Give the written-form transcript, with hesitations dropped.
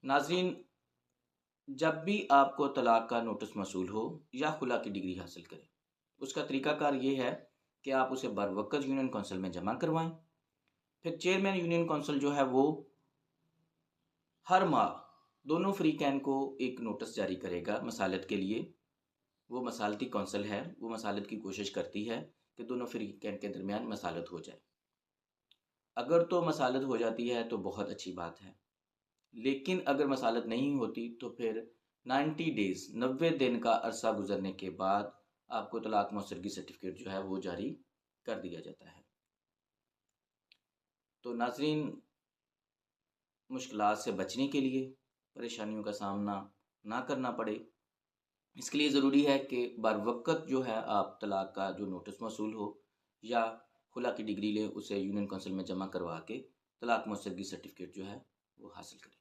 ناظرین، جب بھی آپ کو طلاق کا نوٹس موصول ہو یا خلا کی ڈگری حاصل کریں، اس کا طریقہ کار یہ ہے کہ آپ اسے بروقت یونین کونسل میں جمع کروائیں۔ پھر چیئرمین یونین کونسل جو ہے وہ ہر ماہ دونوں فریقین کو ایک نوٹس جاری کرے گا مسالت کے لیے۔ وہ مسالتی کونسل ہے، وہ مسالت کی کوشش کرتی ہے کہ دونوں فریقین کے درمیان مسالت ہو جائے۔ اگر تو مسالت ہو جاتی ہے تو بہت اچھی بات ہے، لیکن اگر مسالت نہیں ہوتی تو پھر 90 ڈیز 90 دن کا عرصہ گزرنے کے بعد آپ کو طلاق موثرگی سرٹیفکیٹ جو ہے وہ جاری کر دیا جاتا ہے۔ تو ناظرین، مشکلات سے بچنے کے لیے، پریشانیوں کا سامنا نہ کرنا پڑے، اس کے لیے ضروری ہے کہ بروقت جو ہے آپ طلاق کا جو نوٹس موصول ہو یا خلا کی ڈگری لیں، اسے یونین کونسل میں جمع کروا کے طلاق موثرگی سرٹیفکیٹ جو ہے وہ حاصل کریں۔